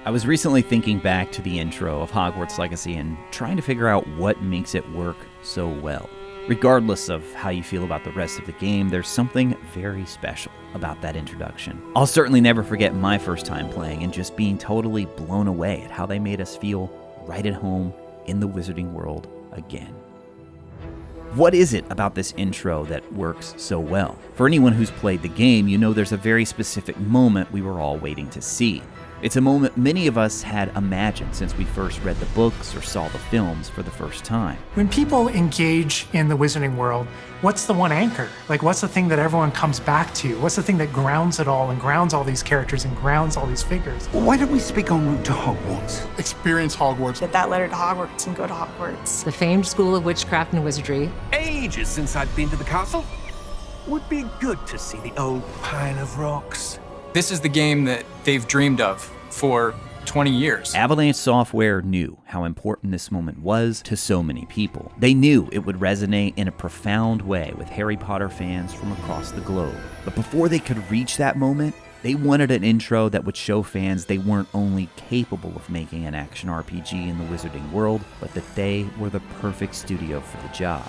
I was recently thinking back to the intro of Hogwarts Legacy and trying to figure out what makes it work so well. Regardless of how you feel about the rest of the game, there's something very special about that introduction. I'll certainly never forget my first time playing and just being totally blown away at how they made us feel right at home in the wizarding world again. What is it about this intro that works so well? For anyone who's played the game, you know there's a very specific moment we were all waiting to see. It's a moment many of us had imagined since we first read the books or saw the films for the first time. When people engage in the wizarding world, what's the one anchor? Like, what's the thing that everyone comes back to? What's the thing that grounds it all and grounds all these characters and grounds all these figures? Well, why don't we speak en route to Hogwarts? Experience Hogwarts. Get that letter to Hogwarts and go to Hogwarts. The famed school of witchcraft and wizardry. Ages since I've been to the castle. Would be good to see the old pile of rocks. This is the game that they've dreamed of for 20 years. Avalanche Software knew how important this moment was to so many people. They knew it would resonate in a profound way with Harry Potter fans from across the globe. But before they could reach that moment, they wanted an intro that would show fans they weren't only capable of making an action RPG in the wizarding world, but that they were the perfect studio for the job.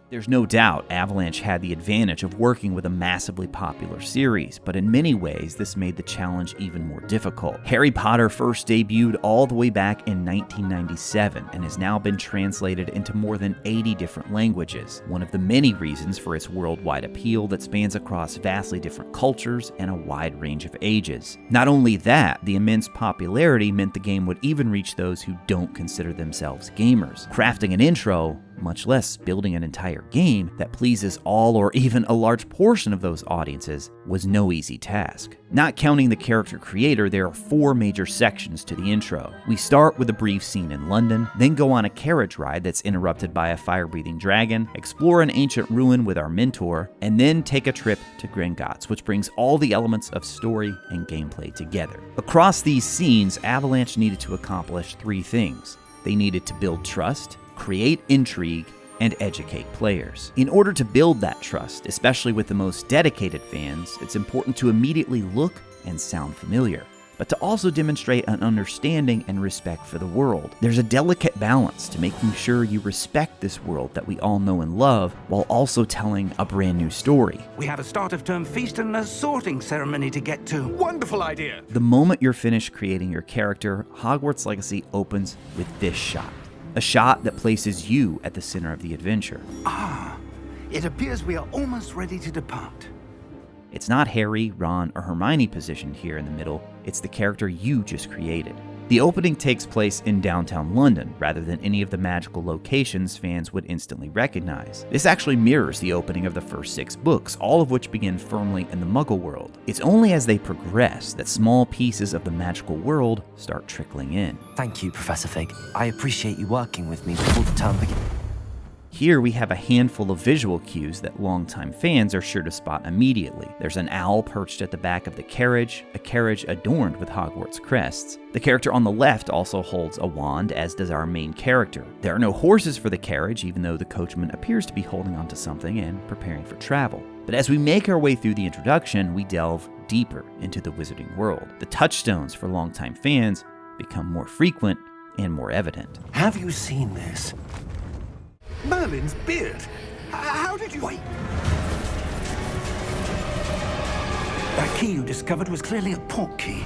There's no doubt Avalanche had the advantage of working with a massively popular series, but in many ways this made the challenge even more difficult. Harry Potter first debuted all the way back in 1997 and has now been translated into more than 80 different languages, one of the many reasons for its worldwide appeal that spans across vastly different cultures and a wide range of ages. Not only that, the immense popularity meant the game would even reach those who don't consider themselves gamers. Crafting an intro, much less building an entire game that pleases all or even a large portion of those audiences, was no easy task. Not counting the character creator, there are 4 major sections to the intro. We start with a brief scene in London, then go on a carriage ride that's interrupted by a fire-breathing dragon, explore an ancient ruin with our mentor, and then take a trip to Gringotts, which brings all the elements of story and gameplay together. Across these scenes, Avalanche needed to accomplish 3 things. They needed to build trust, create intrigue, and educate players. In order to build that trust, especially with the most dedicated fans, it's important to immediately look and sound familiar, but to also demonstrate an understanding and respect for the world. There's a delicate balance to making sure you respect this world that we all know and love, while also telling a brand new story. We have a start of term feast and a sorting ceremony to get to. Wonderful idea! The moment you're finished creating your character, Hogwarts Legacy opens with this shot. A shot that places you at the center of the adventure. It appears we are almost ready to depart. It's not Harry, Ron, or Hermione positioned here in the middle, it's the character you just created. The opening takes place in downtown London, rather than any of the magical locations fans would instantly recognize. This actually mirrors the opening of the first 6 books, all of which begin firmly in the Muggle world. It's only as they progress that small pieces of the magical world start trickling in. Thank you, Professor Fig. I appreciate you working with me before the term begins. Here we have a handful of visual cues that longtime fans are sure to spot immediately. There's an owl perched at the back of the carriage, a carriage adorned with Hogwarts crests. The character on the left also holds a wand, as does our main character. There are no horses for the carriage, even though the coachman appears to be holding onto something and preparing for travel. But as we make our way through the introduction, we delve deeper into the wizarding world. The touchstones for longtime fans become more frequent and more evident. Have you seen this? Merlin's beard. How did you... Wait. That key you discovered was clearly a portkey.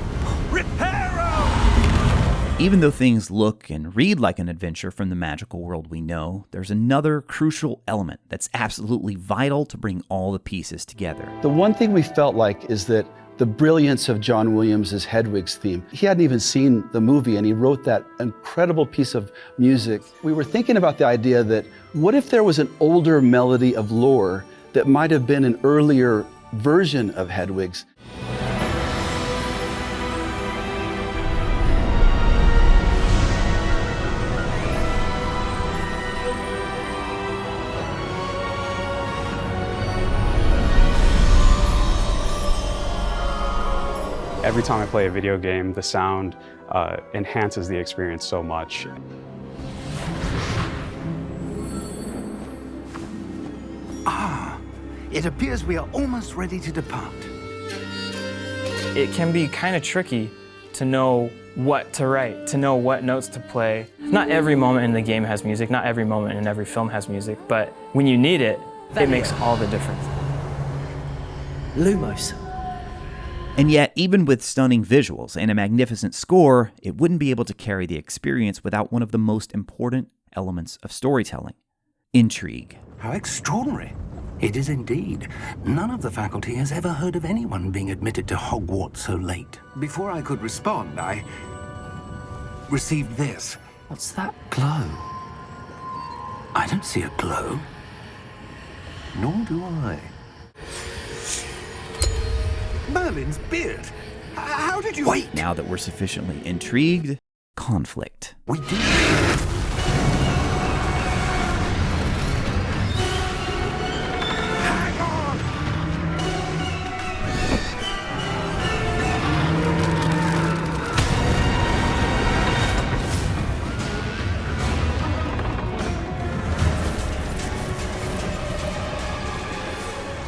Reparo! Even though things look and read like an adventure from the magical world we know, there's another crucial element that's absolutely vital to bring all the pieces together. The one thing we felt like is that the brilliance of John Williams' Hedwig's theme. He hadn't even seen the movie and he wrote that incredible piece of music. We were thinking about the idea that what if there was an older melody of lore that might have been an earlier version of Hedwig's? Every time I play a video game, the sound enhances the experience so much. It appears we are almost ready to depart. It can be kind of tricky to know what to write, to know what notes to play. Not every moment in the game has music, not every moment in every film has music, but when you need it, it makes all the difference. Lumos. And yet, even with stunning visuals and a magnificent score, it wouldn't be able to carry the experience without one of the most important elements of storytelling: intrigue. How extraordinary. It is indeed. None of the faculty has ever heard of anyone being admitted to Hogwarts so late. Before I could respond, I received this. What's that? Glow. I don't see a glow. Nor do I. Merlin's beard. How did you... Wait! Now that we're sufficiently intrigued, conflict. We did.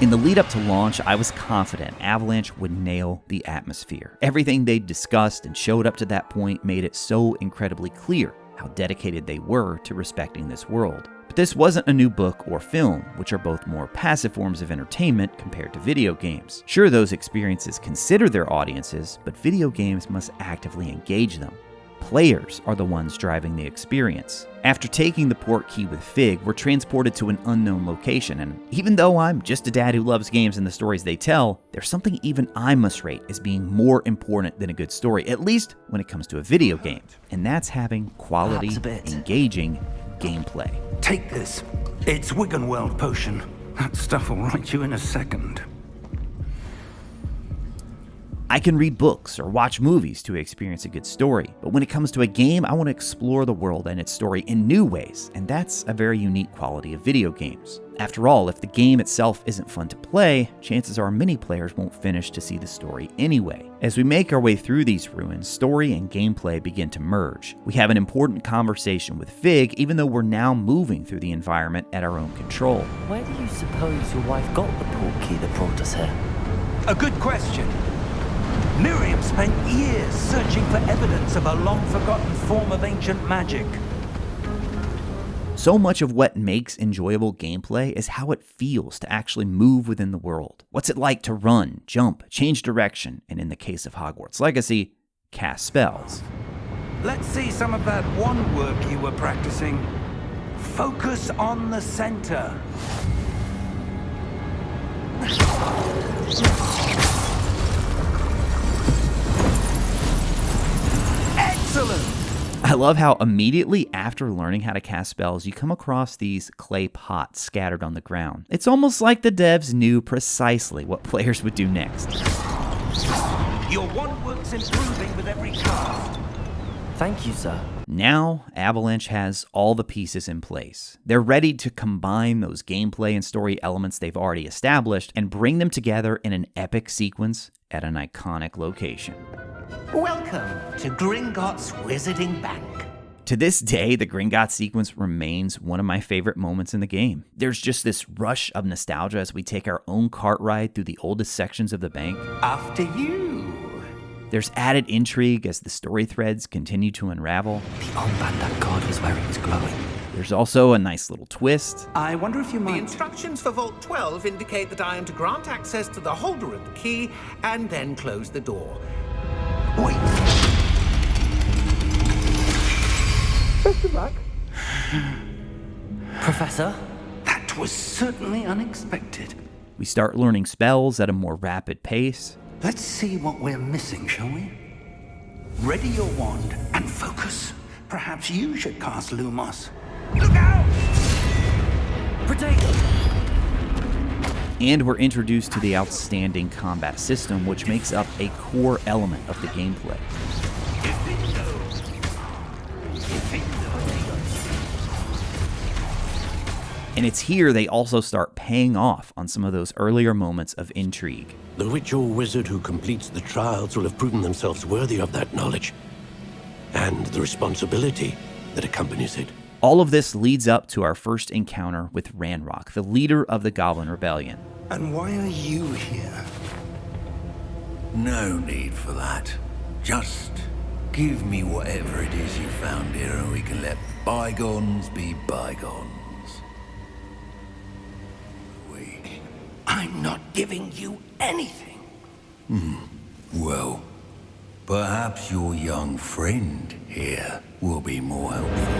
In the lead up to launch, I was confident Avalanche would nail the atmosphere. Everything they'd discussed and showed up to that point made it so incredibly clear how dedicated they were to respecting this world. But this wasn't a new book or film, which are both more passive forms of entertainment compared to video games. Sure, those experiences consider their audiences, but video games must actively engage them. Players are the ones driving the experience. After taking the port key with Fig, we're transported to an unknown location, and even though I'm just a dad who loves games and the stories they tell, there's something even I must rate as being more important than a good story, at least when it comes to a video game, and that's having quality, engaging gameplay. Take this. It's Wiggenweld potion. That stuff will right you in a second. I can read books or watch movies to experience a good story, but when it comes to a game, I want to explore the world and its story in new ways, and that's a very unique quality of video games. After all, if the game itself isn't fun to play, chances are many players won't finish to see the story anyway. As we make our way through these ruins, story and gameplay begin to merge. We have an important conversation with Fig, even though we're now moving through the environment at our own control. Where do you suppose your wife got the port key that brought us here? A good question. Miriam spent years searching for evidence of a long-forgotten form of ancient magic. So much of what makes enjoyable gameplay is how it feels to actually move within the world. What's it like to run, jump, change direction, and in the case of Hogwarts Legacy, cast spells. Let's see some of that one work you were practicing. Focus on the center. Excellent! I love how immediately after learning how to cast spells, you come across these clay pots scattered on the ground. It's almost like the devs knew precisely what players would do next. Your one work's improving with every cast. Thank you, sir. Now, Avalanche has all the pieces in place. They're ready to combine those gameplay and story elements they've already established and bring them together in an epic sequence at an iconic location. Welcome to Gringotts Wizarding Bank. To this day, the Gringotts sequence remains one of my favorite moments in the game. There's just this rush of nostalgia as we take our own cart ride through the oldest sections of the bank. After you. There's added intrigue as the story threads continue to unravel. The armband that guard was wearing is glowing. There's also a nice little twist. I wonder if you might... The instructions for Vault 12 indicate that I am to grant access to the holder of the key and then close the door. Wait. Best of luck. Professor? That was certainly unexpected. We start learning spells at a more rapid pace. Let's see what we're missing, shall we? Ready your wand and focus. Perhaps you should cast Lumos. Look out! Protect! And we're introduced to the outstanding combat system, which makes up a core element of the gameplay. And it's here they also start paying off on some of those earlier moments of intrigue. The witch or wizard who completes the trials will have proven themselves worthy of that knowledge and the responsibility that accompanies it. All of this leads up to our first encounter with Ranrock, the leader of the Goblin Rebellion. And why are you here? No need for that. Just Give me whatever it is you found here and we can let bygones be bygones. I'm not giving you anything. Well, perhaps your young friend here will be more helpful.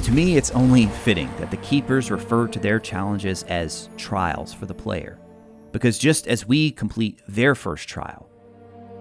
To me, it's only fitting that the Keepers refer to their challenges as trials for the player. Because just as we complete their first trial,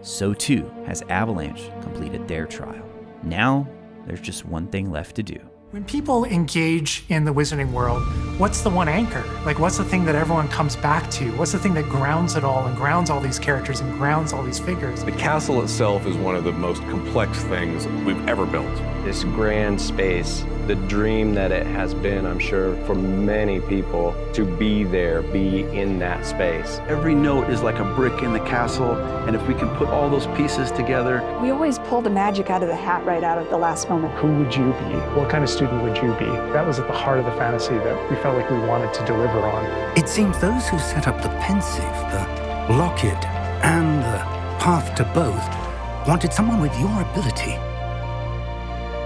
so too has Avalanche completed their trial. Now, there's just one thing left to do. When people engage in the wizarding world, what's the one anchor? Like, what's the thing that everyone comes back to? What's the thing that grounds it all and grounds all these characters and grounds all these figures? The castle itself is one of the most complex things we've ever built. This grand space, the dream that it has been, I'm sure, for many people to be there, be in that space. Every note is like a brick in the castle, and if we can put all those pieces together. We always pull the magic out of the hat right out of the last moment. Who would you be? What kind of student would you be? That was at the heart of the fantasy that we felt like we wanted to deliver on. It seems those who set up the pensive, the locket, and the path to both wanted someone with your ability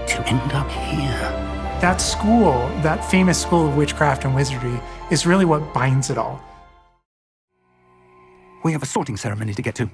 to end up here. That school, that famous school of witchcraft and wizardry, is really what binds it all. We have a sorting ceremony to get to.